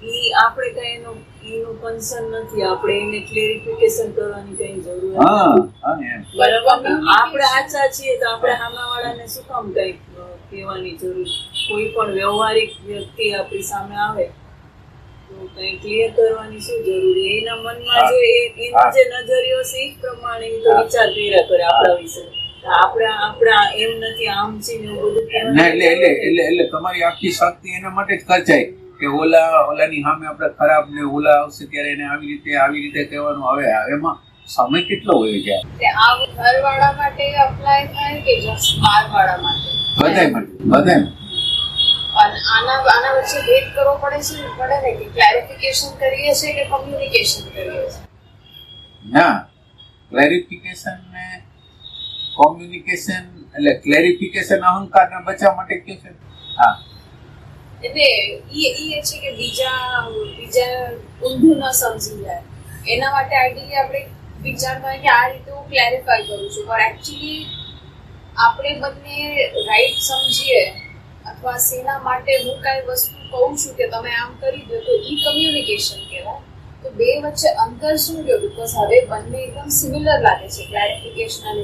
ઈ આપણે કઈ એનું કન્સર્ન નથી, આપણે એને ક્લેરિફિકેશન કરવાની કઈ જરૂર નથી. બરાબર, આપણે આચા છીએ તો આપણે સામેવાળાને શું કામ કઈ કહેવાની જરૂર? કોઈ પણ વ્યવહારિક વ્યક્તિ આપણી સામે આવે તો કઈ ક્લિયર કરવાની શું જરૂરી? એના મનમાં જો એનો જે નજરિયો છે એ પ્રમાણે તો વિચાર કર્યા કરે આપણા વિશે. આપણે એમ નથી, આમ છે ને એવું બધું. એટલે તમારી આખી શક્તિ એના માટે જ ખર્ચાય કે ઓલાની સામે આપણે ખરાબ ને ઓલા આવશે ત્યારે એને આવી રીતે કહેવાનું. હવે એમાં સમય કેટલો હોય છે? આ ઘરવાળા માટે અપ્લાય થાય કે જસ્ટ બહારવાળા માટે? બધાય. અને આના વચ્ચે ભેદ કરવો પડે ને કે ક્લેરિફિકેશન કરીએ છીએ કે કમ્યુનિકેશન કરીએ છીએ? ના, ક્લેરિફિકેશન ને કોમ્યુનિકેશન એટલે ક્લેરિફિકેશન અહંકારને બચાવવા માટે કહે છે. હા, એટલે એ છે કે બીજા ઊંધું ન સમજી જાય એના માટે આઈડિયલી આપણે વિચારતા હોય કે આ રીતે હું ક્લેરિફાય કરું છું, પણ એકચ્યુઅલી આપણે બંને રાઈટ સમજીએ અથવા શેના માટે હું કઈ વસ્તુ કહું છું કે તમે આમ કરી દો તો ઈ કમ્યુનિકેશન કહેવાય. તો બે વચ્ચે અંતર શું રહ્યો? બીકોઝ હવે બંને એકદમ સિમિલર લાગે છે, ક્લેરિફિકેશન અને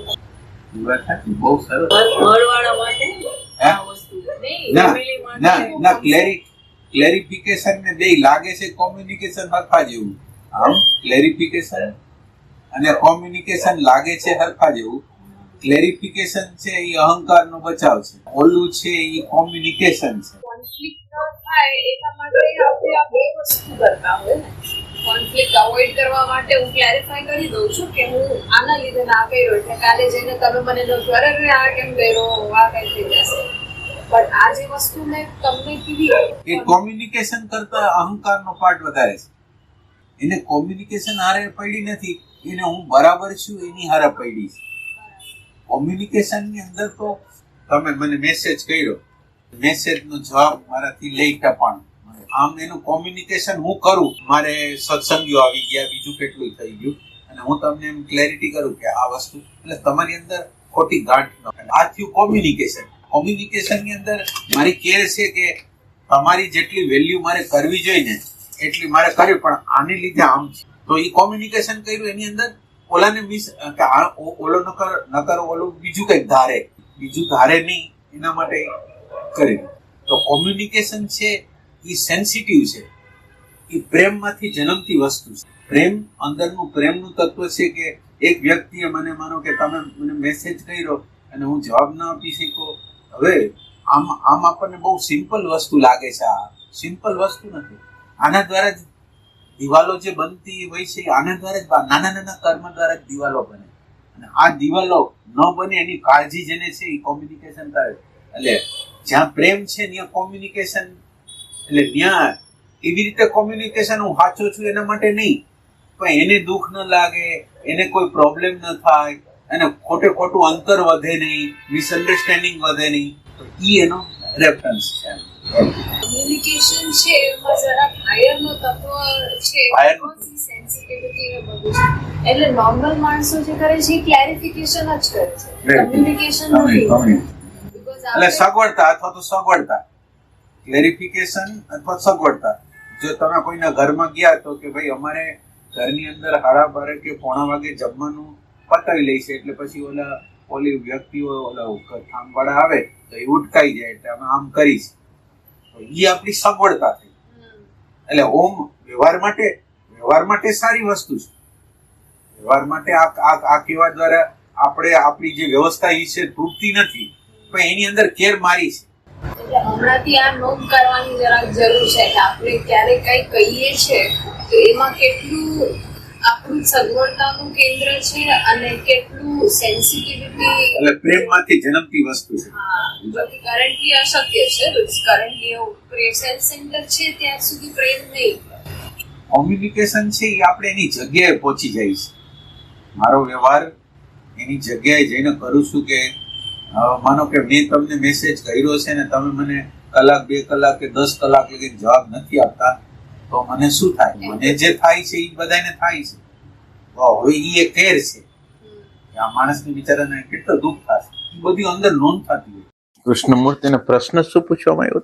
બહુ સરસ. ઘરવાળા માટે આ વસ્તુ ના, ક્લેરિફિકેશન ને બે લાગે છે કોમ્યુનિકેશન હરખા જેવું. આમ ક્લેરિફિકેશન અને કોમ્યુનિકેશન લાગે છે હરખા જેવું. ક્લેરિફિકેશન છે એ અહંકારનો બચાવ છે, ઓલું છે એ કોમ્યુનિકેશન છે. કોન્ફ્લિક્ટ ન થાય એના માટે આપણે આ બે વસ્તુ કરતા હોય ને. કોન્ફ્લિક્ટ અવોઇડ કરવા માટે હું ક્લેરિફાય કરી દઉં છું કે હું આના લીધે ના કર્યો, એટલે કાલે જઈને તમે મને જો અરે આ કેમ કર્યો, આ કઈ થઈ જશે. પણ આ જે વસ્તુ મેં તમને કીધી એ કોમ્યુનિકેશન કરતા અહંકારનો પાર્ટ વધારે છે. એને કોમ્યુનિકેશન હારે પડી નથી, એને હું બરાબર છું એની હારે પડી છે. કોમ્યુનિકેશનની અંદર તો તમે મને મેસેજ કર્યો, મેસેજનો જવાબ મારાથી લઈ ટપાણ, આમ એનું કોમ્યુનિકેશન હું કરું. મારે સત્સંગીઓ આવી ગયા, બીજું કેટલું થઈ ગયું, અને હું તમને એમ ક્લેરિટી કરું કે આ વસ્તુ, એટલે તમારી અંદર ખોટી ગાંઠ ન. આ થયું કોમ્યુનિકેશન. કોમ્યુનિકેશનની અંદર મારી કેર છે કે તમારી જેટલી વેલ્યુ મારે કરવી જોઈએ ને એટલી મારે કરવી, પણ આને લીધે આમ છે. તો એ કોમ્યુનિકેશન કર્યું એની અંદર ઓલાને ઓલો નકર ઓલું બીજું કંઈક ધારે નહીં, એના માટે કર્યું. તો કોમ્યુનિકેશન છે એ સેન્સિટિવ છે, એ પ્રેમમાંથી જન્મતી વસ્તુ છે. પ્રેમ અંદરનું પ્રેમનું તત્વ છે કે એક વ્યક્તિએ મને, માનો કે તમે મને મેસેજ કર્યો અને હું જવાબ ન આપી શક્યો. હવે આમ આપણને બહુ સિમ્પલ વસ્તુ લાગે છે. આ સિમ્પલ વસ્તુ નથી. આના દ્વારા જ દિવાલો જે બનતી હોય છે, આના દ્વારા જ નાના કર્મ દ્વારા જ દિવાલો બને. અને આ દિવાલો ન બને એની કાળજી જેને છે એ કોમ્યુનિકેશન કરે. એટલે જ્યાં પ્રેમ છે ત્યાં કોમ્યુનિકેશન, એટલે ત્યાં એવી રીતે કોમ્યુનિકેશન હું સાચો છું એના માટે નહીં, પણ એને દુઃખ ન લાગે, એને કોઈ પ્રોબ્લેમ ન થાય, અને ખોટું અંતર વધે નહીં, મિસઅન્ડરસ્ટેન્ડિંગ વધે નહીં. તો ઈ એનો રેફરન્સ છે. કમ્યુનિકેશન છે એમાં જરા હાયરનો તત્વ છે, સેન્સિટિવિટી ને બધું છે. એટલે નોર્મલ માણસો જે કરે છે એ ક્લેરિફિકેશન જ કરે છે, કમ્યુનિકેશન નથી. એટલે સગવડતા અથવા તો સગવડતા, ક્લેરિફિકેશન અથવા સગવડતા. જો તમે કોઈના ઘરમાં ગયા તો કે ભાઈ અમારે ઘરની અંદર 12:30 કે 1:45 જમવાનું પતાવી લઈશે, એટલે પછી ઓલી વ્યક્તિઓ કામવાળા આવે તો એ ઉટકાઈ જાય, એટલે અમે આમ કરીશ. તો એ આપણી સગવડતા થઈ. એટલે વ્યવહાર માટે સારી વસ્તુ છે. વ્યવહાર માટે આ કહેવા દ્વારા આપણે આપણી જે વ્યવસ્થા એ છે તૂટતી નથી, પણ એની અંદર કેર મારી છે. એટલે હમણાંથી આ નોંધ કરવાની જરાક જરૂર છે કે આપણે ક્યારે કઈ કહીએ છીએ તો એમાં કેટલું આપણું સગવડતાનું કેન્દ્ર છે અને કેટલું સેન્સિટિવિટી, એટલે પ્રેમમાંથી જન્મતી વસ્તુ છે. કરન્ટલી અશક્ય છે. કરન્ટલી સેલ્ફ સેન્ટર છે ત્યાં સુધી પ્રેમ નહીં. કોમ્યુનિકેશન છે એ આપણે એની જગ્યાએ પહોંચી જાય છે. મારો વ્યવહાર એની જગ્યાએ જઈને કરું છું કે માનો કે મેં તમને મેસેજ કર્યો છે ને તમે મને કલાક 2 કલાક કે 10 કલાક લગી જવાબ નથી આપતા, તો મને શું થાય? મને જે થાય છે એ બધાને થાય છે. તો હવે એ કેર છે કે આ માણસને બિચારાને કેટલો દુઃખ થશે, એ બધી અંદર નોંધ થતી હોય. કૃષ્ણમૂર્તિને પ્રશ્ન શું પૂછવામાં આવ્યો?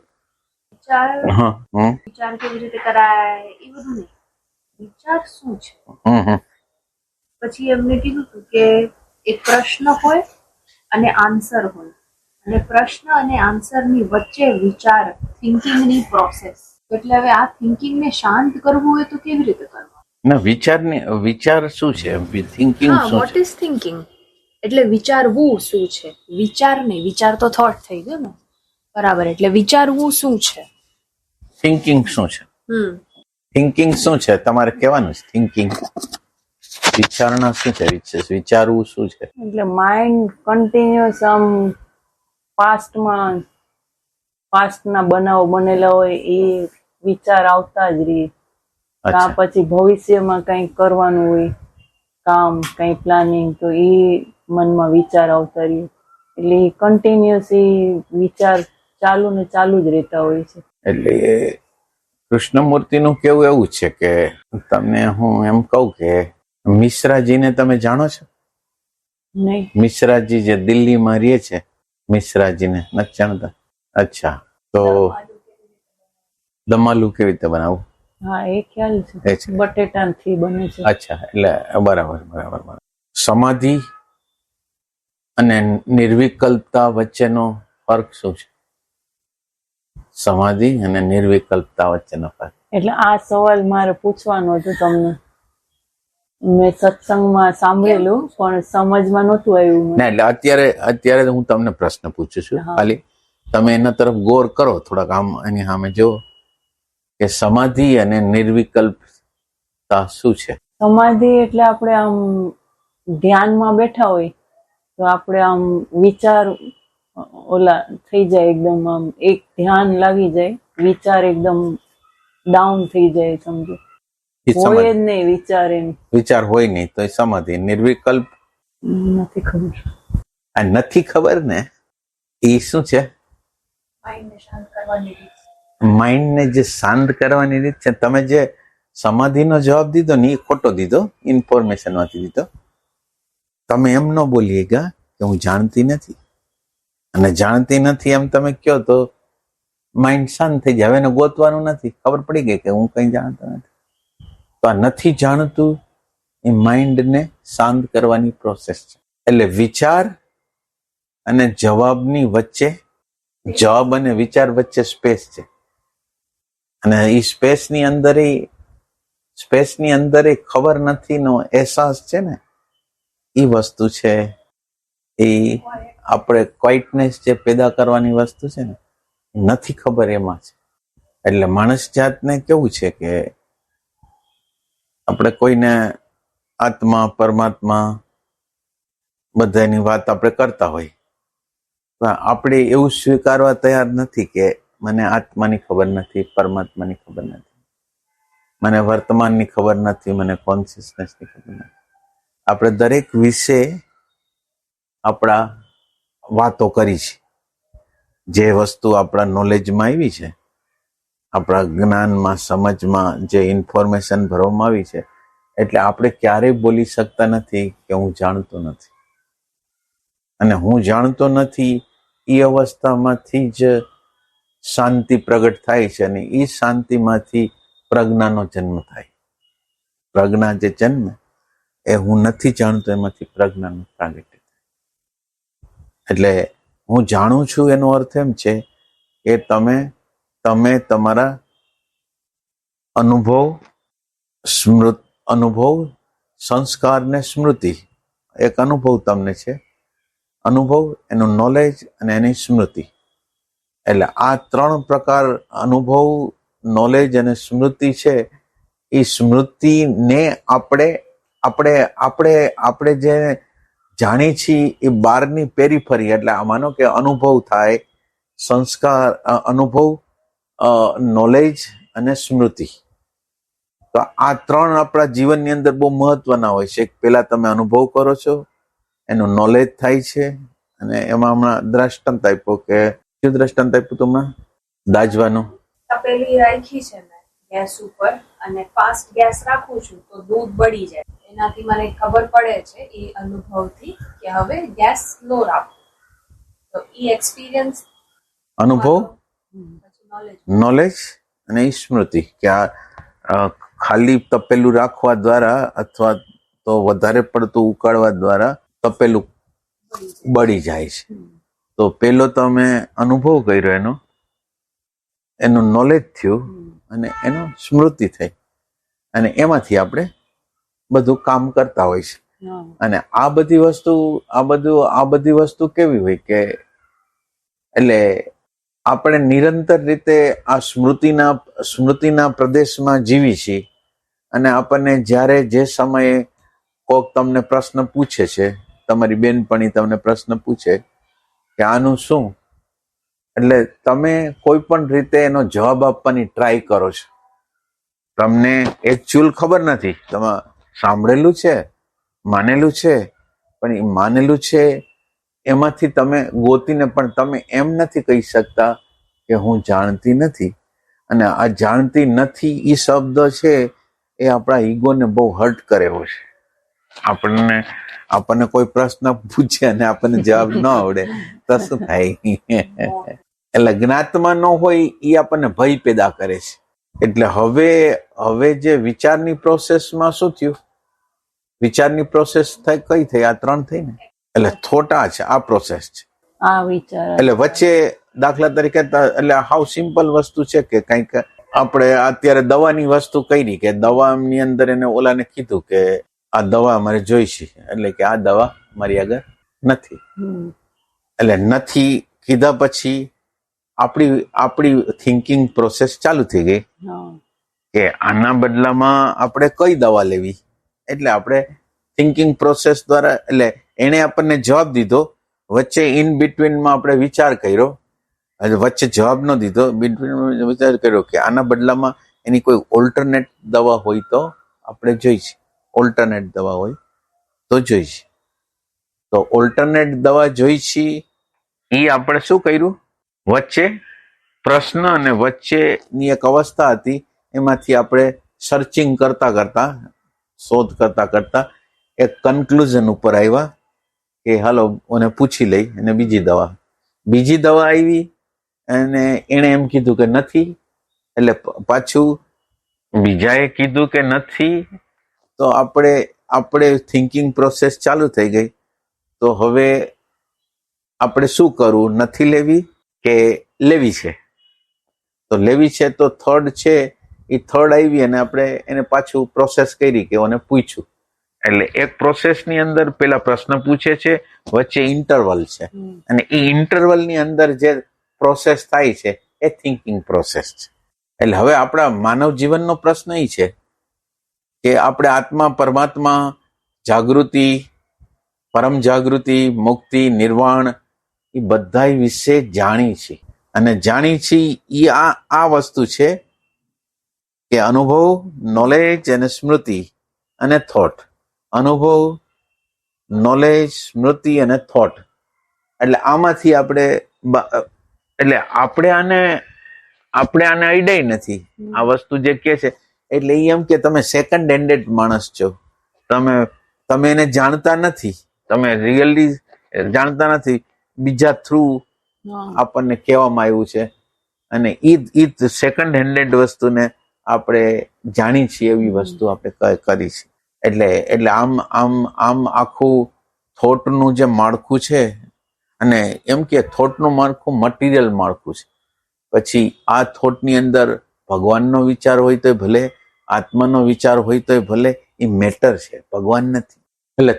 વિચાર કેવી રીતે કરાય એ બધું નહીં, વિચાર શું છે. પછી એમને કીધું હતું કે એક પ્રશ્ન હોય અને આન્સર હોય, અને પ્રશ્ન અને આન્સરની વચ્ચે વિચાર, થિંકિંગની પ્રોસેસ. એટલે હવે આ થિંકિંગને શાંત કરવું હોય તો કેવી રીતે કરવું? ના, વિચાર શું છે? થિંકિંગ શું વોટ ઇઝ થિંકિંગ? એટલે વિચારવું શું છે? વિચાર નહીં, વિચાર તો થોટ થઈ ગયો ને, બરાબર. એટલે વિચારવું શું છે? થિંકિંગ શું છે? થિંકિંગ શું છે તમારે કહેવાનું છે. થિંકિંગ વિચારણા શું છે? વિચારવું શું છે? એટલે માઇન્ડ કન્ટિન્યુઅસ આમ પાસ્ટના બનાવો બનેલા હોય એ વિચાર આવતા જ રહે. કાં પછી ભવિષ્યમાં કંઈક કરવાનું હોય, કામ કંઈ પ્લાનિંગ, તો એ મનમાં વિચાર આવતા રહે. એટલે એ કન્ટિન્યુઅસ એ વિચાર ચાલુ ને ચાલુ જ રહેતા હોય છે. એટલે કૃષ્ણમૂર્તિનું કેવું એવું છે કે તમને હું એમ કહું કે મિશ્રાજીને તમે જાણો છો? નહીં. મિશ્રાજી જે દિલ્હીમાં રહે છે, મિશ્રાજીને નથી જાણતા? અચ્છા, તો દમાલુ કેવી રીતે બનાવવું? હા, એ ખ્યાલ છે. બટેટાથી બને છે. અચ્છા, એટલે બરાબર. સમાધિ અને નિર્વિકલ્પતા વચ્ચેનો ફરક શું છે? સમાધિ અને નિર્વિકલ્પતા વચ્ચેનો ફરક. એટલે આ સવાલ મારે પૂછવાનો હતો તમને. મેં સત્સંગમાં સાંભળેલું પણ સમજમાં નહોતું આવ્યું. ના, એટલે અત્યારે હું તમને પ્રશ્ન પૂછું છું, ખાલી તમે એના તરફ ગૌર કરો થોડાક, આમ એની સામે જો કે સમાધિ અને નિર્વિકલ્પતા શું છે. સમાધિ એટલે આપણે આમ ધ્યાનમાં બેઠા હોય તો આપણે આમ વિચાર ઓલા થઈ જાય, એકદમ આમ એક ધ્યાન લાગી જાય, વિચાર એકદમ ડાઉન થઈ જાય. સમજો હોય જ નહીં વિચાર હોય નહીં તો એ સમાધિ. નિર્વિકલ્પ નથી ખબર. આ નથી ખબર ને, એ શું છે? માઇન્ડને જે શાંત કરવાની રીત છે. તમે જે સમાધિનો જવાબ દીધો ને એ ખોટો દીધો, ઇન્ફોર્મેશન માંથી દીધો. તમે એમ ન બોલીએ કે હું જાણતી નથી, અને જાણતી નથી એમ તમે કહો તો માઇન્ડ શાંત થઈ જાય. હવે એને ગોતવાનું નથી, ખબર પડી ગઈ કે હું કઈ જાણતો નથી. તો આ નથી જાણતું એ માઇન્ડને શાંત કરવાની પ્રોસેસ છે. એટલે વિચાર અને જવાબની વચ્ચે, જવાબ અને વિચાર વચ્ચે સ્પેસ છે, અને એ સ્પેસની અંદર ખબર નથી નો અહેસાસ છે ને, એ વસ્તુ છે. એ આપણે ક્વાઇટનેસ જે પેદા કરવાની વસ્તુ છે ને, નથી ખબર એમાં છે. એટલે માણસ જાતને કેવું છે કે આપણે કોઈને આત્મા, પરમાત્મા બધાની વાત આપણે કરતા હોય, આપણે એવું સ્વીકારવા તૈયાર નથી કે મને આત્માની ખબર નથી, પરમાત્માની ખબર નથી, મને વર્તમાનની ખબર નથી, મને કોન્શિયસનેસની ખબર નથી. આપણે દરેક વિશે આપણા વાતો કરી છે. જે વસ્તુ આપણા નોલેજમાં આવી છે, આપણા જ્ઞાનમાં, સમજમાં જે ઇન્ફોર્મેશન ભરવામાં આવી છે, એટલે આપણે ક્યારેય બોલી શકતા નથી કે હું જાણતો નથી. અને હું જાણતો નથી એ અવસ્થામાંથી જ શાંતિ પ્રગટ થાય છે, અને એ શાંતિમાંથી પ્રજ્ઞાનો જન્મ થાય. પ્રજ્ઞા જે જન્મ એ હું નથી જાણતો એમાંથી પ્રજ્ઞાનો પ્રાગટ્ય થાય. એટલે હું જાણું છું એનો અર્થ એમ છે કે તમે તમારા અનુભવ, સંસ્કાર ને સ્મૃતિ, એક અનુભવ તમને છે, અનુભવ, એનું નોલેજ અને એની સ્મૃતિ. એટલે આ ત્રણ પ્રકાર, અનુભવ, નોલેજ અને સ્મૃતિ છે. એ સ્મૃતિને આપણે જે જાણી છીએ એ બહારની પેરીફરી. એટલે માનો કે અનુભવ થાય, સંસ્કાર, અનુભવ, નોલેજ અને સ્મૃતિ. તો આ ત્રણ આપણા જીવનની અંદર બહુ મહત્વના હોય છે. પેલા તમે અનુભવ કરો છો, એનું નોલેજ થાય છે, અને એમાં હમણાં દ્રષ્ટાંત આપ્યો કે શું દ્રષ્ટાંત આપ્યું તમને? દાજવાનું. તપેલી રાખી છે મેં ગેસ ઉપર, અને ફાસ્ટ ગેસ રાખું છું તો દૂધ બળી જાય. એનાથી મને ખબર પડે છે એ અનુભવથી કે હવે ગેસ સ્લો રાખો. તો એ એક્સપિરિયન્સ અનુભવ, પછી નોલેજ અને સ્મૃતિ કે આ ખાલી તપેલું રાખવા દ્વારા અથવા તો વધારે પડતું ઉકાળવા દ્વારા તપેલું બળી જાય છે. તો પેલો તમે અનુભવ કર્યો એનું નોલેજ થયું અને એનો સ્મૃતિ થઈ અને એમાંથી આપણે બધું કામ કરતા હોય છે. અને આ બધી વસ્તુ કેવી હોય કે એટલે આપણે નિરંતર રીતે આ સ્મૃતિના પ્રદેશમાં જીવી છીએ અને આપણને જ્યારે જે સમયે કોક તમને પ્રશ્ન પૂછે છે, તમારી બેનપણી તમને પ્રશ્ન પૂછે કે આનું શું, એટલે તમે કોઈ પણ રીતે એનો જવાબ આપવાની ટ્રાય કરો છો. તમને એકચ્યુઅલ ખબર નથી, તમે સાંભળેલું છે, માનેલું છે, પણ એ માનેલું છે એમાંથી તમે ગોતીને પણ તમે એમ નથી કહી શકતા કે હું જાણતી નથી. અને આ જાણતી નથી એ શબ્દ છે એ આપણા ઈગોને બહુ હર્ટ કરે હોય છે. આપણને કોઈ પ્રશ્ન પૂછે અને આપણને જવાબ ન આવડે તો શું થાય? એટલે જ્ઞાતમાં ન હોય એ આપણને ભય પેદા કરે છે. એટલે હવે જે વિચારની પ્રોસેસમાં શું થયું? વિચારની પ્રોસેસ કઈ થઈ? આ 3 થઈ ને. એટલે થોટા છે આ પ્રોસેસ છે. આ વિચાર એટલે વચ્ચે દાખલા તરીકે એટલે હાવ સિમ્પલ વસ્તુ છે કે કંઈક આપણે અત્યારે દવાની વસ્તુ કરી કે દવાની અંદર એને ઓલાને કીધું કે આ દવા અમારે જોઈશે, એટલે કે આ દવા મારી આગળ નથી. એટલે નથી કીધા પછી આપણી થિંકિંગ પ્રોસેસ ચાલુ થઈ ગઈ કે આના બદલામાં આપણે કઈ દવા લેવી. એટલે આપણે થિંકિંગ પ્રોસેસ દ્વારા એટલે એને આપણને જવાબ દીધો, વચ્ચે ઇન બિટવીનમાં આપણે વિચાર કર્યો, વચ્ચે જવાબ ન દીધો, બિટવીન વિચાર કર્યો કે આના બદલામાં એની કોઈ ઓલ્ટરનેટ દવા હોય તો આપણે જોઈશે. ઓલ્ટરનેટ દવા હોય તો જોઈશે. તો ઓલ્ટરનેટ દવા જોઈશે એ આપણે શું કર્યું? વચ્ચે પ્રશ્ન અને વચ્ચેની એક અવસ્થા હતી, એમાંથી આપણે સર્ચિંગ કરતા શોધ કરતા એક કન્ક્લુઝન ઉપર આવ્યા કે હાલો મને પૂછી લઈ. અને બીજી દવા આવી અને એને એમ કીધું કે નથી. એટલે પાછું બીજાએ કીધું કે નથી, તો આપણે થિંકિંગ પ્રોસેસ ચાલુ થઈ ગઈ. તો હવે આપણે શું કરવું? નથી લેવી કે લેવી છે? તો લેવી છે તો થર્ડ છે એ થર્ડ આવી અને આપણે એને પાછું પ્રોસેસ કરી કે એને પૂછ્યું. એટલે એક પ્રોસેસની અંદર પેલા પ્રશ્ન પૂછે છે, વચ્ચે ઇન્ટરવલ છે, અને એ ઇન્ટરવલની અંદર જે પ્રોસેસ થાય છે એ થિંકિંગ પ્રોસેસ છે. એટલે હવે આપણા માનવ જીવનનો પ્રશ્ન એ છે કે આપણે આત્મા, પરમાત્મા, જાગૃતિ, પરમ જાગૃતિ, મુક્તિ, નિર્વાણ એ બધા વિશે જાણી છે. અને જાણી છે એ આ વસ્તુ છે કે અનુભવ, નોલેજ અને સ્મૃતિ અને થોટ. અનુભવ, નોલેજ, સ્મૃતિ અને થોટ. એટલે આમાંથી આપણે આને અડાય નથી આ વસ્તુ જે કે છે. એટલે એમ કે તમે સેકન્ડ હેન્ડેડ માણસ છો, તમે એને જાણતા નથી, તમે રિયલી જાણતા નથી, બીજા થ્રુ આપણને કહેવામાં આવ્યું છે. અને ઈ સેકન્ડ હેન્ડેડ વસ્તુને આપણે જાણી છીએ એવી વસ્તુ આપણે કરી છે. એટલે આમ આખું થોટનું જે માળખું છે, અને એમ કે થોટનું માળખું મટીરિયલ માળખું છે. પછી આ થોટની અંદર ભગવાનનો વિચાર હોય તો ભલે, આત્માનો વિચાર હોય તો ભલે, એ મેટર છે, ભગવાન નથી. એટલે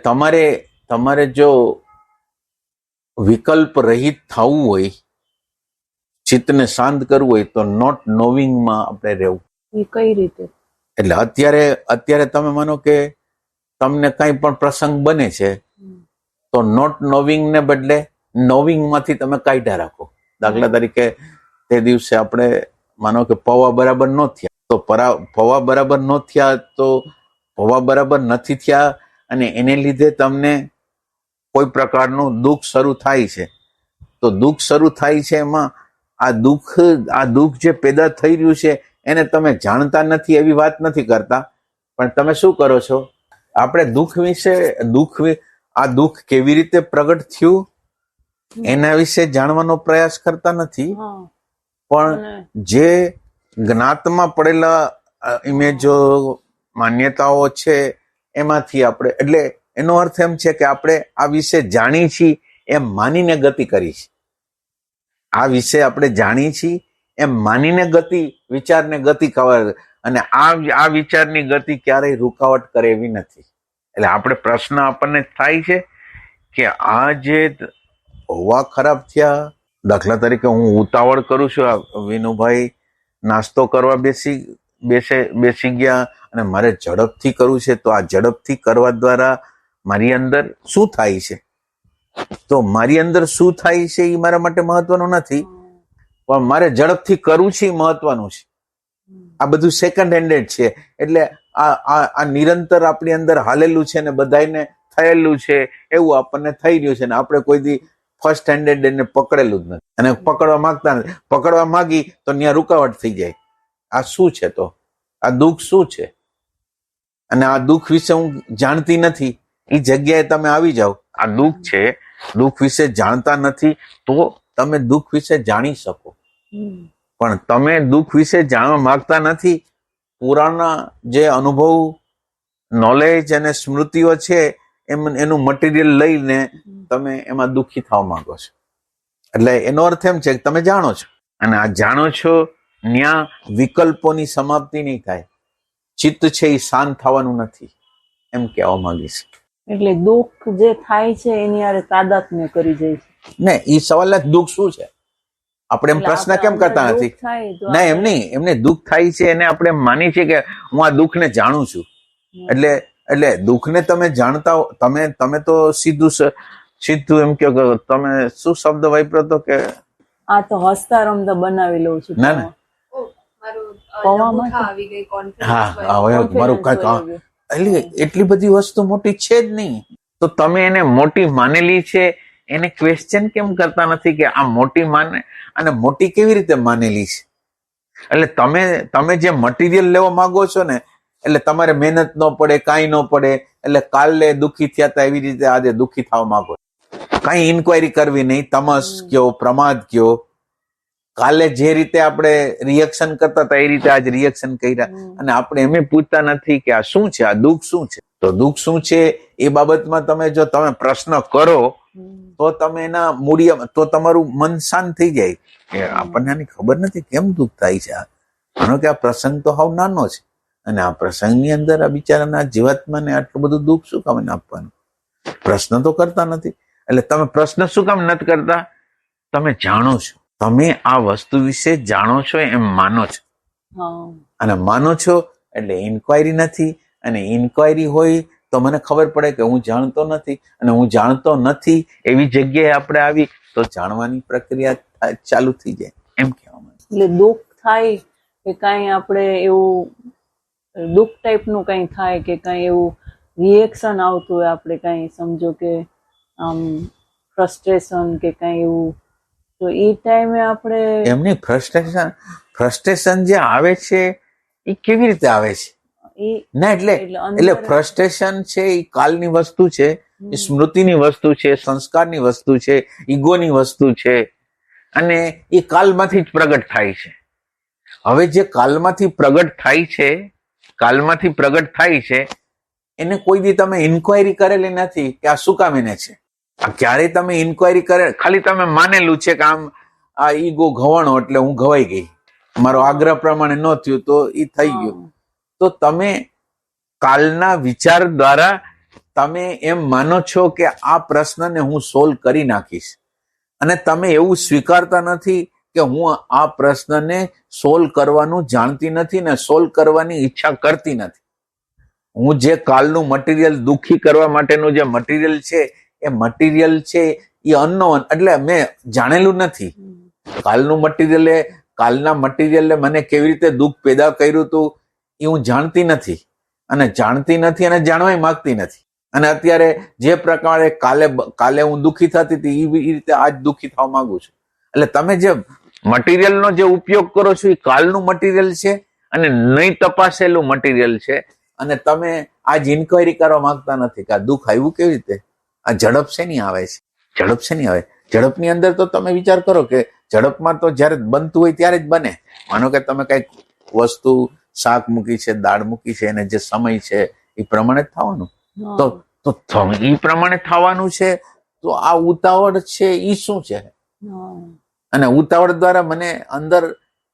તમારે જો વિકલ્પ રહિત થવું હોય, ચિત્તને શાંત કરવું હોય, તો નોટ નોવિંગમાં આપણે રહેવું. એ કઈ રીતે? એટલે અત્યારે તમે માનો કે તમને કઈ પણ પ્રસંગ બને છે, તો નોટ નોવિંગ ને બદલે નોવિંગ માંથી તમે કાઢ્યા રાખો. દાખલા તરીકે તે દિવસે આપણે માનો કે પૌવા બરાબર ન થયા, તો પૌવા બરાબર ન થયા તો પૌવા બરાબર નથી થયા, અને એને લીધે તમને કોઈ પ્રકારનું દુઃખ શરૂ થાય છે. તો દુઃખ શરૂ થાય છે, એમાં આ દુઃખ જે પેદા થઈ રહ્યું છે એને તમે જાણતા નથી એવી વાત નથી કરતા, પણ તમે શું કરો છો? આપણે દુઃખ કેવી રીતે પ્રગટ થયું એના વિશે જાણવાનો પ્રયાસ કરતા નથી. પણ જે જ્ઞાતમાં પડેલા ઇમેજો માન્યતાઓ છે એમાંથી આપણે, એટલે એનો અર્થ એમ છે કે આપણે આ વિશે જાણી છીએ એમ માનીને ગતિ કરી છે. આ વિશે આપણે જાણી છીએ એમ માનીને વિચારને ગતિ કરાવે, અને આ વિચારની ગતિ ક્યારેય રૂકાવટ કરે એવી નથી. એટલે આપણે પ્રશ્ન આપણને થાય છે કે આ જે હવા ખરાબ થયા, દાખલા તરીકે હું ઉતાવળ કરું છું, વિનુભાઈ નાસ્તો કરવા બેસી ગયા અને મારે ઝડપથી કરવું છે, તો આ ઝડપથી કરવા દ્વારા મારી અંદર શું થાય છે? તો મારી અંદર શું થાય છે એ મારા માટે મહત્વનું નથી, પણ મારે ઝડપથી કરવું છે એ મહત્વનું છે. આ બધું સેકન્ડ હેન્ડેડ છે. એટલે આ નિરંતર આપણી અંદર હાલેલું છે ને બધાને થયેલું છે એવું આપણને થઈ રહ્યું છે, ને આપણે કોઈ દી ફર્સ્ટ હેન્ડેડ એને પકડેલું જ નથી અને પકડવા માંગતા નથી. પકડવા માંગી તો ત્યાં રૂકાવટ થઈ જાય. આ શું છે? તો આ દુઃખ શું છે? અને આ દુઃખ વિશે હું જાણતી નથી, એ જગ્યાએ તમે આવી જાઓ. આ દુઃખ છે, દુઃખ વિશે જાણતા નથી તો તમે દુઃખ વિશે જાણી શકો, પણ તમે દુઃખ વિશે જાણવા માંગતા નથી. પુરાણા જે અનુભવ, નોલેજ અને સ્મૃતિઓ છે એનું મટીરિયલ લઈને તમે એમાં દુઃખી થવા માંગો છો. એટલે એનો અર્થ એમ છે કે તમે જાણો છો, અને આ જાણો છો ત્યાં વિકલ્પોની સમાપ્તિ નહીં થાય. ચિત્ત છે એ શાંત થવાનું નથી, એમ કહેવા માંગીશ. એટલે દુઃખ જે થાય છે એની હારે તાદાત્મ્ય કરી જાય છે ને એ સવાલ જ દુઃખ શું છે આપણે એમ પ્રશ્ન કેમ કરતા નથી? ના, એમ નહીં, એમને દુઃખ થાય છે એને આપણે માની છીએ કે હું આ દુઃખને જાણું છું. એટલે દુઃખને તમે જાણતા હો, તમે તો સીધું એમ કહો કે તમે શું શબ્દ વાપરો તો કે આ તો હસતા રમતા બનાવી લઉં છું. ના ના, એટલી બધી વસ્તુ મોટી છે જ નહીં. તો તમે એને મોટી માનેલી છે, એને ક્વેશ્ચન કેમ કરતા નથી કે આ મોટી માને અને મોટી કેવી રીતે માનેલી છે? એટલે તમે જે મટીરિયલ લેવા માંગો છો ને, એટલે તમારે મહેનત ન પડે, કાંઈ ન પડે, એટલે કાલે દુઃખી થયા હતા એવી રીતે આજે દુઃખી થવા માંગો. કાંઈ ઇન્ક્વાયરી કરવી નહીં, તમસ કયો, પ્રમાદ કયો. કાલે જે રીતે આપણે રિએક્શન કરતા હતા એ રીતે આજે રિએક્શન કર્યા, અને આપણે એમ પૂછતા નથી કે આ શું છે, આ દુઃખ શું છે. તો દુઃખ શું છે એ બાબતમાં તમે જો તમે પ્રશ્ન કરો તો તમે એના મૂળિયા, તો તમારું મન શાંત થઈ જાય કે આપણને આની ખબર નથી કેમ દુઃખ થાય છે. માનો કે આ પ્રસંગ તો હાવ નાનો છે, અને આ પ્રસંગની અંદર આ બિચારાના જીવાત્માને આટલું બધું દુઃખ શું કામ આપવાનું? પ્રશ્ન તો કરતા નથી. એટલે તમે પ્રશ્ન શું કામ નથી કરતા? તમે જાણો છો, તમે આ વસ્તુ વિશે જાણો છો એમ માનો છો, અને માનો છો એટલે ઇન્ક્વાયરી નથી. અને ઇન્ક્વાયરી હોય તો મને ખબર પડે કે હું જાણતો નથી, અને હું જાણતો નથી એવી જગ્યાએ આપણે આવી તો જાણવાની પ્રક્રિયા ચાલુ થઈ જાય, એમ કહેવામાં. એટલે દુઃખ થાય કે કાંઈ આપણે એવું દુઃખ ટાઈપનું કંઈ થાય કે કાંઈ એવું રિએક્શન આવતું હોય, આપણે કાંઈ સમજો કે આમ ફ્રસ્ટ્રેશન કે કાંઈ એવું, તો એ ટાઈમે આપણે એમની ફ્રસ્ટ્રેશન જે આવે છે એ કેવી રીતે આવે છે? ના, એટલે ફ્રસ્ટ્રેશન છે એ કાલની વસ્તુ છે, એ સ્મૃતિની વસ્તુ છે, સંસ્કારની વસ્તુ છે, ઈગોની વસ્તુ છે, અને એ કાલમાંથી જ પ્રગટ થાય છે. હવે જે કાલમાંથી પ્રગટ થાય છે એને કોઈ દી તમે ઇન્ક્વાયરી કરેલી નથી કે આ શું કામ એને છે. ક્યારેય તમે ઇન્ક્વાયરી કરે, ખાલી તમે માનેલું છે કે આમ આ ઈગો ઘવાણો એટલે હું ઘવાઈ ગઈ, મારો આગ્રહ પ્રમાણે ન થયું તો એ થઈ ગયું. તો તમે કાલના વિચાર દ્વારા તમે એમ માનો છો કે આ પ્રશ્નને હું સોલ્વ કરી નાખીશ, અને તમે એવું સ્વીકારતા નથી કે હું આ પ્રશ્નને સોલ્વ કરવાનું જાણતી નથી ને સોલ્વ કરવાની ઈચ્છા કરતી નથી. હું જે કાલનું મટીરિયલ દુઃખી કરવા માટેનું જે મટીરિયલ છે એ મટીરિયલ છે એ અનનોન, એટલે મેં જાણેલું નથી. કાલનું મટીરિયલ, કાલના મટીરિયલે મને કેવી રીતે દુઃખ પેદા કર્યું હતું એ હું જાણતી નથી, અને જાણવાય માંગતી નથી. અને અત્યારે જે પ્રકારે કાલે હું દુઃખી થતી હતી એ રીતે આજ દુઃખી થવા માંગુ છું. એટલે તમે જે મટીરિયલનો જે ઉપયોગ કરો છો એ કાલનું મટીરિયલ છે અને નહીં તપાસેલું મટીરિયલ છે, અને તમે આજ ઇન્ક્વાયરી કરવા માંગતા નથી કે આ દુઃખ આવ્યું કેવી રીતે, આ ઝડપ શેની આવે છે, ઝડપની અંદર તો તમે વિચાર કરો કે ઝડપમાં તો જ્યારે બનતું હોય ત્યારે જ બને. માનો કે તમે કઈક વસ્તુ શાક મૂકી છે, દાળ મૂકી છે, અને જે સમય છે એ પ્રમાણે જ થવાનું. તો એ પ્રમાણે થવાનું છે. તો આ ઉતાવળ છે એ શું છે? અને ઉતાવળ દ્વારા મને અંદર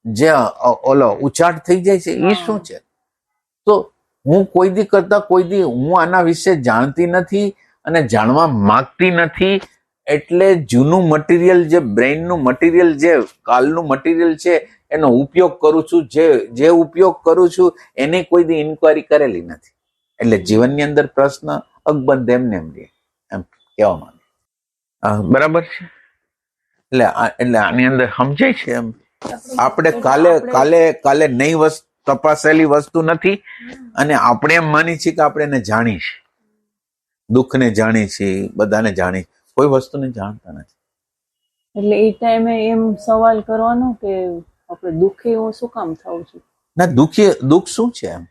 જે ઓલો ઉચાટ થઈ જાય છે એ શું છે? તો હું કોઈ દી કરતા કોઈ દી હું આના વિશે જાણતી નથી અને જાણવા માંગતી નથી. એટલે જૂનું મટીરિયલ, જે બ્રેઇનનું મટીરિયલ, જે કાલનું મટીરિયલ છે એનો ઉપયોગ કરું છું. જે ઉપયોગ કરું છું એની કોઈ દી ઇન્કવાયરી કરેલી નથી. એટલે જીવનની અંદર પ્રશ્ન અકબંધ એમને એમ રહે, એમ કહેવા માંગે. બરાબર છે? એટલે આની અંદર સમજાય છે એમ. આપણે કાલે નહીં તપાસેલી વસ્તુ નથી, અને આપણે એમ માની છીએ કે આપણે એને જાણી છીએ, દુઃખને જાણી છીએ, બધાને જાણી, કોઈ વસ્તુને જાણતા નથી. એટલે એ ટાઈમે એમ સવાલ કરવાનો કે આપણે દુઃખી હું શું કામ થાઉં છું? ના, દુઃખ શું છે એમ,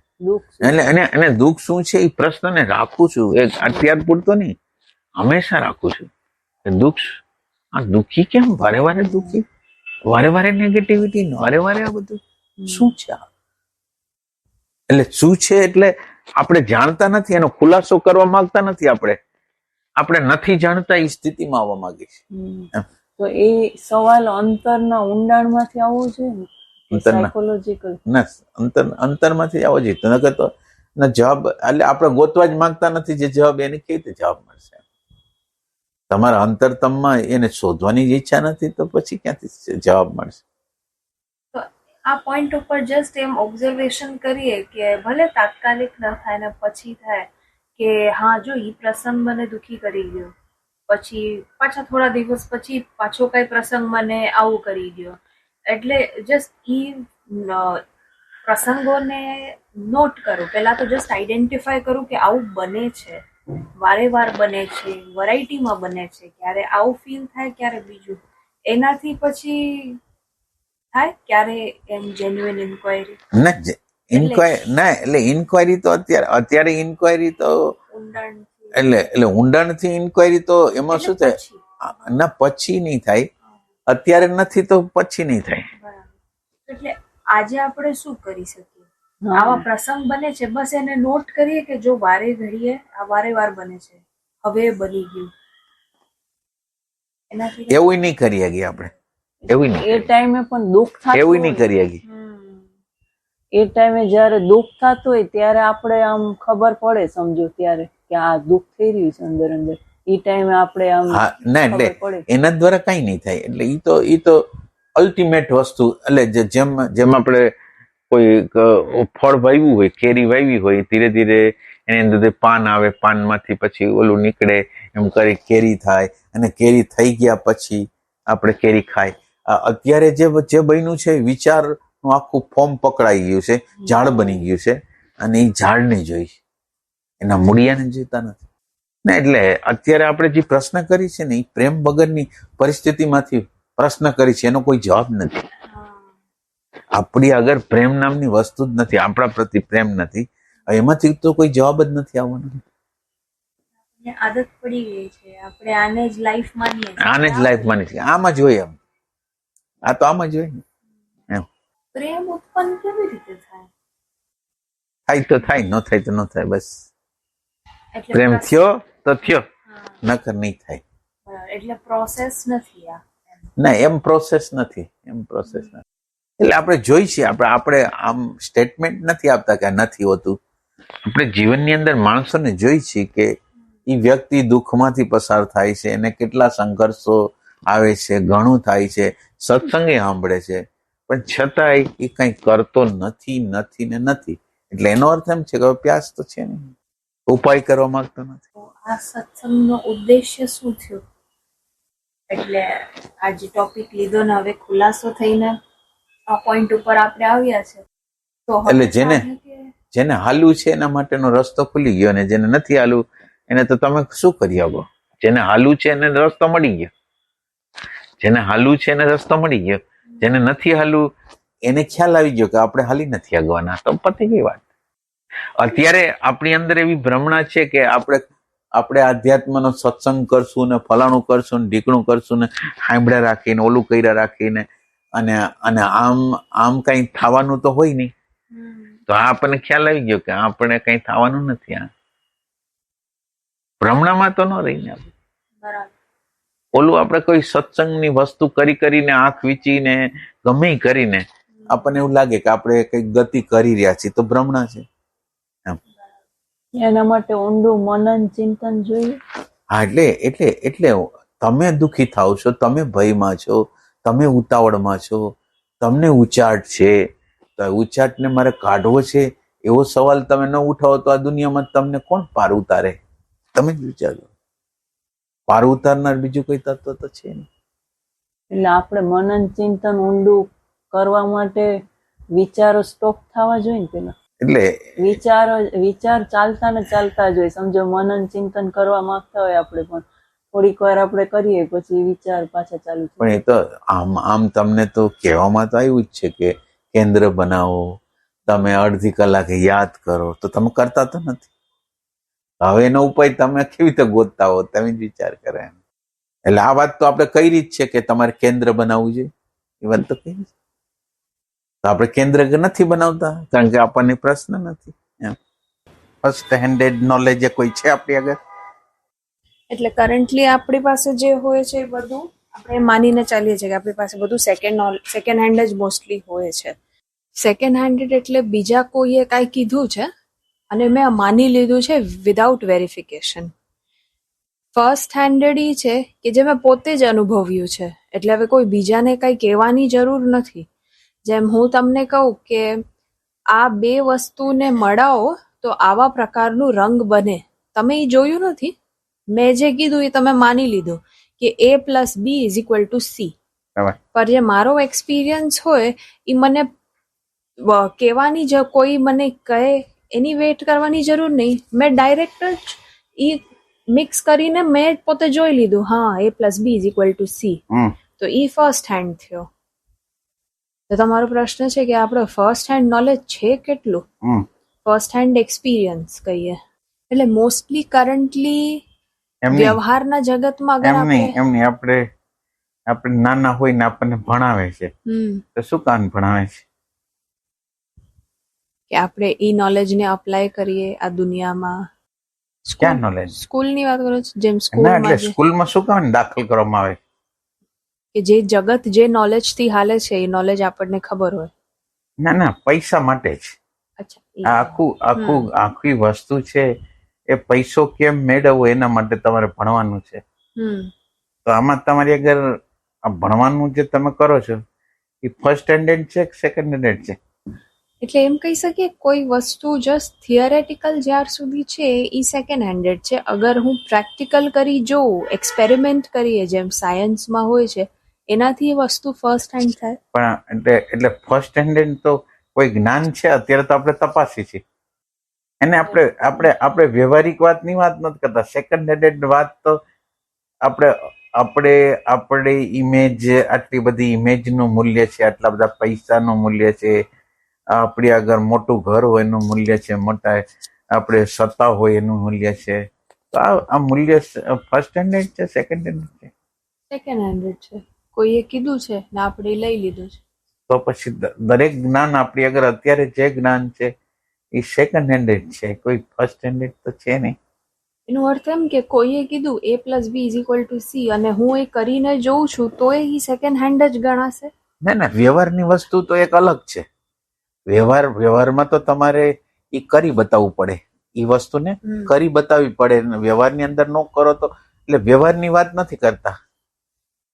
એટલે દુઃખ શું છે એ પ્રશ્નને રાખું છું. એક અત્યાર પૂરતો નહીં, હંમેશા રાખું છું કે આ દુઃખી કેમ? વારે વારે દુઃખી, વારે વારે નેગેટિવિટી, વારે વારે આ બધું શું છે? એટલે શું છે એટલે આપણે જાણતા નથી, એનો ખુલાસો કરવા માંગતા નથી. આપણે નથી જાણતા એ સ્થિતિમાં આવવા માંગીએ છીએ. તો એ સવાલ અંતરના ઊંડાણમાંથી આવવો જોઈએ ને, સાયકોલોજીકલ અંતરમાંથી આવવો જોઈએ. નકર તો જવાબ એટલે આપણે ગોતવા જ માંગતા નથી જે જવાબ, એને કેવી રીતે જવાબ મળશે? તમારા અંતરતમમાં એને શોધવાની જ ઈચ્છા નથી, તો પછી ક્યાંથી જવાબ મળશે? તો આ પોઈન્ટ ઉપર જસ્ટ એમ ઓબ્ઝર્વેશન કરીએ કે ભલે તાત્કાલિક ન થાય ને પછી થાય કે હા જો ઈ પ્રસંગ મને દુઃખી કરી ગયો, પછી પાછા થોડા દિવસ પછી પાછો કઈ પ્રસંગ મને આવું કરી ગયો. એટલે જસ્ટ ઈ પ્રસંગોને નોટ કરું. પહેલા તો જસ્ટ આઈડેન્ટિફાય કરું કે આવું બને છે, વારે વાર બને છે, વેરાયટીમાં બને છે, ક્યારે આવું ફીલ થાય, ક્યારે બીજું. એનાથી પછી થાય ક્યારે એમ જેન્યુઇન ઇન્ક્વાયરી એટલે ઇન્ક્વાયરી તો અત્યારે ઇન્ક્વાયરી તો એટલે ઊંડાણથી ઇન્ક્વાયરી તો એમાં શું થાય? ના, પછી નહીં થાય. અત્યારે નથી તો પછી નહીં થાય. એટલે આજે આપણે શું કરી શકીએ? આવા પ્રસંગ બને છે, બસ એને નોટ કરીએ કે જો વારે ઘડીએ આ વારે વાર બને છે, હવે બની ગયું. એનાથી એવું નહીં કરી શકીએ આપણે. એવું નહીં. એ ટાઈમે પણ દુઃખ થતું, એવું નહીં કરી શકીએ. એ ટાઈમે જયારે દુઃખ થતું હોય ત્યારે આપણે આમ ખબર પડે, સમજો ત્યારે કે આ દુઃખ થઈ રહ્યું છે અંદર અંદર. એ ટાઈમે આપણે આમ ના, એટલે એના દ્વારા કઈ નહીં થાય. એટલે ઈ તો અલ્ટિમેટ વસ્તુ. એટલે જેમ આપણે કોઈ ફળ વાવ્યું હોય, કેરી વાવી હોય, ધીરે ધીરે એની અંદર પાન આવે, પાનમાંથી પછી ઓલું નીકળે, એમ કરી કેરી થાય, અને કેરી થઈ ગયા પછી આપણે કેરી ખાય. અત્યારે જે બન્યું છે વિચારનું આખું ફોર્મ પકડાઈ ગયું છે, ઝાડ બની ગયું છે, અને એ ઝાડને જોઈ, એના મૂળિયાને જોતા નથી ને. એટલે અત્યારે આપણે જે પ્રશ્ન કરી છે ને એ પ્રેમ વગરની પરિસ્થિતિમાંથી પ્રશ્ન કરી છે, એનો કોઈ જવાબ નથી. આપણી આગળ પ્રેમ નામની વસ્તુ જ નથી, આપણા પ્રતિ પ્રેમ નથી, એમાંથી તો કોઈ જવાબ જ નથી આવવાનો. આદત પડી ગઈ છે, આપણે આને જ લાઈફ માનીએ, આમાં જોઈએ એમ. આ તો આમાં જોઈએ એમ. પ્રેમ ઉત્પન્ન કેવી રીતે થાય? થાય તો થાય, ન થાય તો ન થાય, બસ. પ્રેમ થયો તો થયો, નકર નહીં થાય. એટલે પ્રોસેસ નથી આ. ના, એમ પ્રોસેસ નથી. એટલે આપણે જોઈ છીએ, આપણે આમ સ્ટેટમેન્ટ નથી આપતા કે નથી હોતું. આપણે જીવનની અંદર માણસોને જોઈ છીએ કે એ વ્યક્તિ દુઃખમાંથી પસાર થાય છે, એને કેટલા સંઘર્ષો આવે છે, ઘણું થાય છે, સત્સંગે સાંભળે છે, પણ છતાંય એ કંઈ કરતો નથી. એટલે એનો અર્થ એમ છે કે પ્યાસ તો છે નહીં, ઉપાય કરવા માંગતો નથી. આ સત્સંગનો ઉદ્દેશ્ય શું થયો? એટલે આજે ટોપિક લીધો ને હવે ખુલાસો થઈને આ પોઈન્ટ ઉપર આપણે આવ્યા છે. તો એટલે જેને હાલવું છે એના માટેનો રસ્તો ખુલી ગયો, અને જેને નથી હાલવું એને તો તમે શું કરી શકો? જેને હાલવું છે એને રસ્તો મળી ગયો, જેને નથી હાલવું એને ખ્યાલ આવી ગયો કે આપણે હાલી નથી આગવાના, તો પતી ગઈ વાત. અત્યારે આપણી અંદર એવી ભ્રમણા છે કે આપણે આપણે આધ્યાત્મનો સત્સંગ કરશું ને ફલાણું કરશું ને ઢીકણું કરશું ને સાંભળ્યા રાખીને ઓલું કર્યા રાખીને અને અને આમ કઈ થવાનું તો હોય નહીં. તો આપણને ખ્યાલ આવી ગયો કે આપણે કઈ થવાનું નથી. આ ભ્રમણામાં તો ન રહીને આપણે ઓલું આપણે કોઈ સત્સંગની વસ્તુ કરીને આંખ વીચીને ગમે કરીને આપણને એવું લાગે કે આપણે કઈક ગતિ કરી રહ્યા છીએ તો ભ્રમણા છે. એના માટે ઊંડું મનન ચિંતન જોઈએ. હા, એટલે તમે દુઃખી થાવ છો, તમે ભયમાં છો, તમે ઉતાવળમાં છો, તમને ઉચાટ છે, તો ઉચાટને મારે કાઢવો છે એવો સવાલ તમે ન ઉઠાવો તો આ દુનિયામાં તમને કોણ પાર ઉતારે? તમે જ વિચારો. પાર ઉતારનાર બીજું કોઈ તત્વ તો છે નહીં. એટલે આપણે મનન ચિંતન ઊંડું કરવા માટે વિચારો સ્ટોપ થવા જોઈએ ને પેલા. એટલે વિચાર ચાલતા ને ચાલતા જ હોય. સમજો મનન ચિંતન કરવા માંગતા હોય આપણે, પણ થોડીક વાર આપણે કરીએ પછી વિચાર પાછા ચાલુ થાય. પણ એ તો આમ તમને તો કહેવામાં તો આવ્યું જ છે કે કેન્દ્ર બનાવો, તમે અડધી કલાકે યાદ કરો, તો તમે કરતા તો નથી. હવે એનો ઉપાય તમે કેવી રીતે ગોતતા હો? તમે જ વિચાર કરે. એટલે આ વાત તો આપણે કરી જ છે કે તમારે કેન્દ્ર બનાવવું જોઈએ. એ વાત તો કહી છે. તો આપણે કેન્દ્ર નથી બનાવતા કારણ કે આપણને પ્રશ્ન નથી. ફર્સ્ટ હેન્ડેડ નોલેજ કોઈ છે આપણી આગળ? એટલે કરન્ટલી આપણી પાસે જે હોય છે એ બધું આપણે માનીને ચાલીએ છીએ કે આપણી પાસે બધું સેકન્ડ હેન્ડ જ મોસ્ટલી હોય છે. સેકન્ડ હેન્ડેડ એટલે બીજા કોઈએ કાંઈ કીધું છે અને મેં માની લીધું છે વિધાઉટ વેરિફિકેશન. ફર્સ્ટ હેન્ડેડ એ છે કે જે મેં પોતે જ અનુભવ્યું છે, એટલે હવે કોઈ બીજાને કાંઈ કહેવાની જરૂર નથી. જેમ હું તમને કહું કે આ બે વસ્તુને મળાવો તો આવા પ્રકારનું રંગ બને, તમે એ જોયું નથી, મેં જે કીધું એ તમે માની લીધું કે A+B=C. પર જે મારો એક્સપિરિયન્સ હોય એ મને કહેવાની કોઈ મને કહે એની વેઇટ કરવાની જરૂર નહીં. મેં ડાયરેક્ટ જ એ મિક્સ કરીને મેં પોતે જોઈ લીધું, હા A+B=C. તો એ ફર્સ્ટ હેન્ડ થયો. તો તમારો પ્રશ્ન છે કે આપણો ફર્સ્ટ હેન્ડ નોલેજ છે કેટલું? ફર્સ્ટ હેન્ડ એક્સપિરિયન્સ કહીએ એટલે મોસ્ટલી કરન્ટલી વ્યવહારના જગતમાં અગર આપણે નાના હોય ને આપણને ભણાવે છે તો શું કામ ભણાવે છે? કે આપણે ઈ નોલેજને અપ્લાય કરીએ આ દુનિયામાં. ક્યાં નોલેજ? સ્કૂલની વાત કરો છો? જેમ સ્કૂલમાં શું કામ દાખલ કરવામાં આવે? કે જે જગત જે નોલેજ થી હાલે છે એ નોલેજ આપણને ખબર હોય. ના, પૈસા માટે જ. આખી વસ્તુ છે એ પૈસો કેમ મેળવવો એના માટે તમારે ભણવાનું છે. તો આમાં તમારી અગર આ ભણવાનું જે તમે કરો છો એ ફર્સ્ટ હેન્ડેડ છે કે સેકન્ડ હેન્ડેડ છે? એટલે એમ કહી શકીએ કોઈ વસ્તુ જસ્ટ થિયરેટિકલ જ્યાર સુધી છે એ સેકન્ડ હેન્ડેડ છે. અગર હું પ્રેક્ટિકલ કરી જોઉં, એક્સપેરિમેન્ટ કરીએ જેમ સાયન્સમાં હોય છે, એનાથી એ વસ્તુ ફર્સ્ટ હેન્ડ થાય. પણ એટલે ફર્સ્ટ હેન્ડેડ તો કોઈ જ્ઞાન છે અત્યારે તો આપણે તપાસી છે એને આપણે વ્યવહારિક વાતની વાત નથી કરતા. સેકન્ડ હેન્ડેડ વાત તો આપણે ઇમેજ, આટલી બધી ઇમેજનું મૂલ્ય છે, આટલા બધા પૈસાનું મૂલ્ય છે, આપણી આગળ મોટું ઘર હોય એનું મૂલ્ય છે, મોટા આપણે સત્તા હોય એનું મૂલ્ય છે. તો આ મૂલ્ય ફર્સ્ટ હેન્ડેડ છે સેકન્ડ હેન્ડેડ છે? સેકન્ડ હેન્ડેડ છે. કોઈએ કીધું છે ને આપણે લઈ લીધું છે. તો પછી દરેક જ્ઞાન આપણી આગળ અત્યારે જે જ્ઞાન છે એ સેકન્ડ હેન્ડેડ છે, કોઈ ફર્સ્ટ હેન્ડેડ તો છે નહીં. એનો અર્થ એમ કે કોઈએ કીધું A+B=C અને હું એ કરીને જોઉં છું તો એ સેકન્ડ હેન્ડ જ ગણાશે? ના, વ્યવહારની વસ્તુ તો એક અલગ છે. વ્યવહારમાં તો તમારે એ કરી બતાવવું પડે, એ વસ્તુને કરી બતાવવી પડે. વ્યવહારની અંદર ન કરો તો એટલે વ્યવહારની વાત નથી કરતા,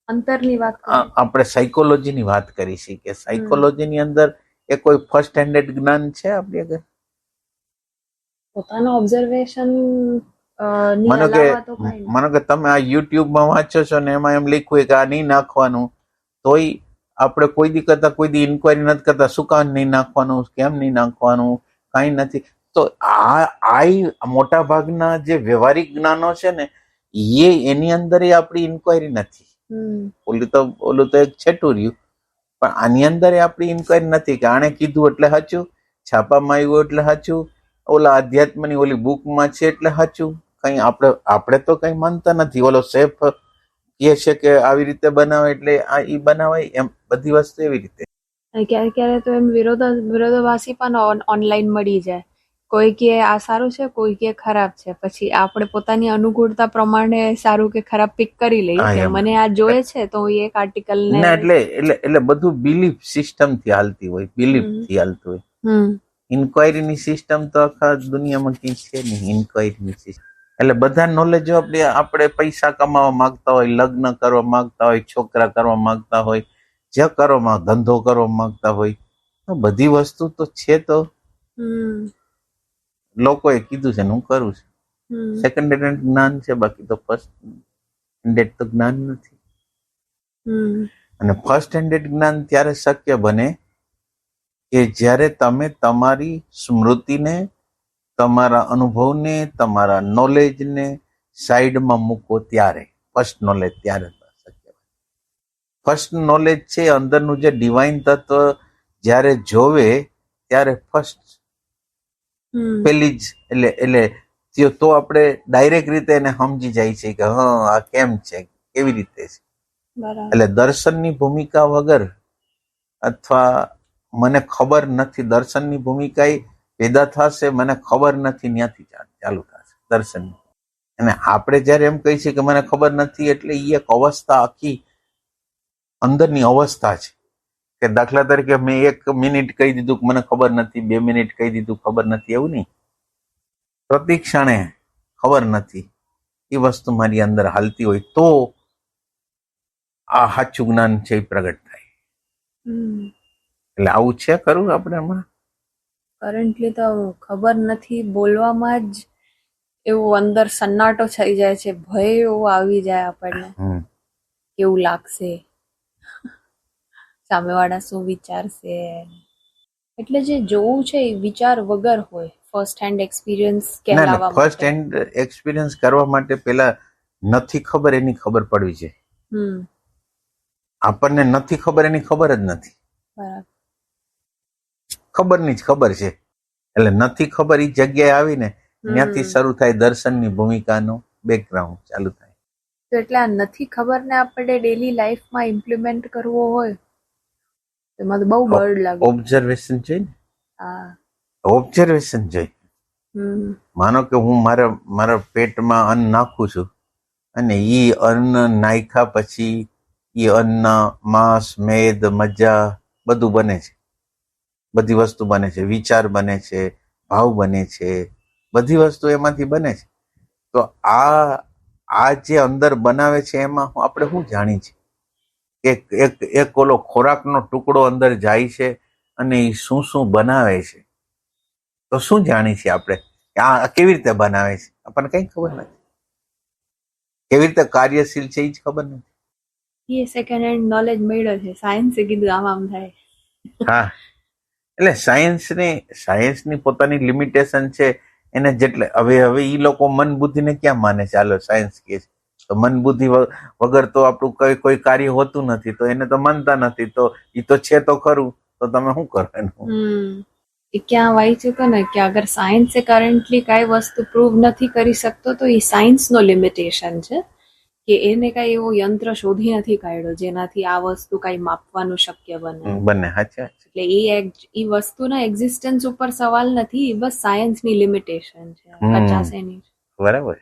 અંતરની વાત આપણે સાયકોલોજીની વાત કરી છે કે સાયકોલોજીની અંદર એ કોઈ ફર્સ્ટ હેન્ડેડ જ્ઞાન છે આપણી આગળ? પોતાનો ઓબ્ઝર્વેશન માનો કે તમે આ યુટ્યુબમાં વાંચો છો ને એમાં એમ લખ્યું કે આ નહીં નાખવાનું, તોય આપણે કોઈ દી કરતા કોઈ દી ઇન્કવાયરી નથી કરતા શું કામ નહીં નાખવાનું, કેમ નહીં નાખવાનું, કાંઈ નથી. તો આ મોટા ભાગના જે વ્યવહારિક જ્ઞાનો છે ને એની અંદર આપણી ઇન્કવાયરી નથી. ઓલું તો એક છેટું રહ્યું, પણ આની અંદર આપણી ઇન્કવાયરી નથી કે આણે કીધું એટલે સાચું, છાપામાં આવ્યું એટલે સાચું, ઓલા અધ્યાત્મની ઓલી બુકમાં છે એટલે સાચું. કઈ આપણે તો કઈ માનતા નથી. ઓલો શેફ કહે છે કે આવી રીતે બનાવે એટલે આ ઈ બનાવાય, એમ બધી વસ્તુ એવી રીતે. અને ક્યારે ક્યારે તો એમ વિરોધાભાસી પણ ઓનલાઈન મળી જાય. કોઈ કે આ સારું છે, કોઈ કે ખરાબ છે. પછી આપણે પોતાની અનુકૂળતા પ્રમાણે સારું કે ખરાબ પિક કરી લઈએ હા, કે એમ. મને આ જોઈએ છે તો હું એક આર્ટિકલ ને ના એટલે બધું બિલીફ સિસ્ટમ થી હાલતી હોય, બિલીફ થી હાલતું હોય. ઇન્ક્વાયરી ની સિસ્ટમ તો આખા દુનિયામાં કઈ છે નહીં. ઇન્ક્વાયરી ની સિસ્ટમ એટલે બધા નોલેજ આપણે પૈસા કમાવા માંગતા હોય, લગ્ન કરવા માંગતા હોય, છોકરા કરવા માંગતા હોય, જે કરવા ધંધો કરવા માંગતા હોય, તો બધી વસ્તુ તો છે. તો લોકોએ કીધું છે ને હું કરું છું. સેકન્ડ હેન્ડ જ્ઞાન છે, બાકી તો ફર્સ્ટ હેન્ડેડ તો જ્ઞાન નથી. અને ફર્સ્ટ હેન્ડેડ જ્ઞાન ત્યારે શક્ય બને કે જ્યારે તમે તમારી સ્મૃતિને, તમારા અનુભવને, તમારા નોલેજને સાઈડમાં મૂકો ત્યારે ફર્સ્ટ નોલેજ ત્યારે શક્ય બને. ફર્સ્ટ નોલેજ છે અંદરનું જે ડિવાઇન તત્વ જ્યારે જોવે ત્યારે ફર્સ્ટ પેલી જ એટલે તો આપણે ડાયરેક્ટ રીતે એને સમજી જાય છે કે હા આ કેમ છે, કેવી રીતે છે. એટલે દર્શનની ભૂમિકા વગર, અથવા મને ખબર નથી, દર્શનની ભૂમિકા પેદા થશે, મને ખબર નથી, ત્યાંથી ચાલુ થશે દર્શન. અને આપણે જયારે એમ કહી છીએ કે મને ખબર નથી, એટલે એ એક અવસ્થા, આખી અંદરની અવસ્થા છે. કે દાખલા તરીકે મેં 1 મિનિટ કહી દીધું કે મને ખબર નથી, 2 મિનિટ કહી દીધું ખબર નથી, એવું નહીં. પ્રતિક્ષણે ખબર નથી, એ વસ્તુ મારી અંદર હાલતી હોય તો આ સાચું જ્ઞાન છે એ પ્રગટ થાય. એટલે આવું છે ખરું આપણે હમણાં કરન્ટલી તો ખબર નથી, બોલવામાં જ એવું અંદર સન્નાટો થઈ જાય છે, ભય એવો આવી જાય આપણને, કેવું લાગશે, સામેવાળા શું વિચારશે. એટલે જે જોવું છે એ વિચાર વગર હોય. ફર્સ્ટ હેન્ડ એક્સપિરિયન્સ કહેલાવા ફર્સ્ટ હેન્ડ એક્સપિરિયન્સ કરવા માટે પેલા નથી ખબર એની ખબર પડવી છે. આપણને નથી ખબર એની ખબર જ નથી. બરાબર. ખબરની જ ખબર છે. એટલે નથી ખબર એ જગ્યાએ આવીને ત્યાંથી શરૂ થાય દર્શનની ભૂમિકાનું બેકગ્રાઉન્ડ ચાલુ થાય. તો એટલે આ નથી ખબર ને આપણે ડેલી લાઈફમાં ઇમ્પ્લિમેન્ટ કરવો હોય એમાં તો બહુ બળ લાગે. ઓબ્ઝર્વેશન છે ને, હા, ઓબ્ઝર્વેશન જોઈએ. માનો કે હું મારા પેટમાં અન્ન નાખું છું અને ઈ અન્ન નાખ્યા પછી ઈ અન્ન માંસ, મેદ, મज्जा બધું બને છે, બધી વસ્તુ બને છે, વિચાર બને છે, ભાવ બને છે, બધી વસ્તુ એમાંથી બને છે. તો આ જે અંદર બનાવે છે એમાં આપણે શું જાણી છે? એક ઓલો ખોરાકનો ટુકડો અંદર જાય છે અને એ શું શું બનાવે છે, તો શું જાણી છે આપણે? આ કેવી રીતે બનાવે છે આપણને કઈ ખબર નથી. કેવી રીતે કાર્યશીલ છે એ જ ખબર નથી. એ સેકન્ડ હેન્ડ નોલેજ મળ્યો છે, સાયન્સે કીધું આમ થાય. હા, એટલે સાયન્સની પોતાની લિમિટેશન છે. એને જેટલે હવે ઈ લોકો મન બુદ્ધિને ક્યાં માને છે? ચાલો સાયન્સ કહે છે તો મન બુદ્ધિ વગર તો આપણું કોઈ કાર્ય હોતું નથી, તો એને તો માનતા નથી, તો ઈ તો છે તો ખરું, તો તમે શું કરો એનું? એ ક્યાં વાંચ્યું હતું ને કે અગર સાયન્સે કરન્ટલી કઈ વસ્તુ પ્રૂવ નથી કરી શકતો તો એ સાયન્સનો લિમિટેશન છે કે એને કઈ એવો યંત્ર શોધી નથી કાઢ્યો જેનાથી આ વસ્તુ કઈ માપવાનું શક્ય બને. એટલે એ વસ્તુના એક્ઝિસ્ટન્સ ઉપર સવાલ નથી, એ બસ સાયન્સની લિમિટેશન છે. 50 એની. બરાબર.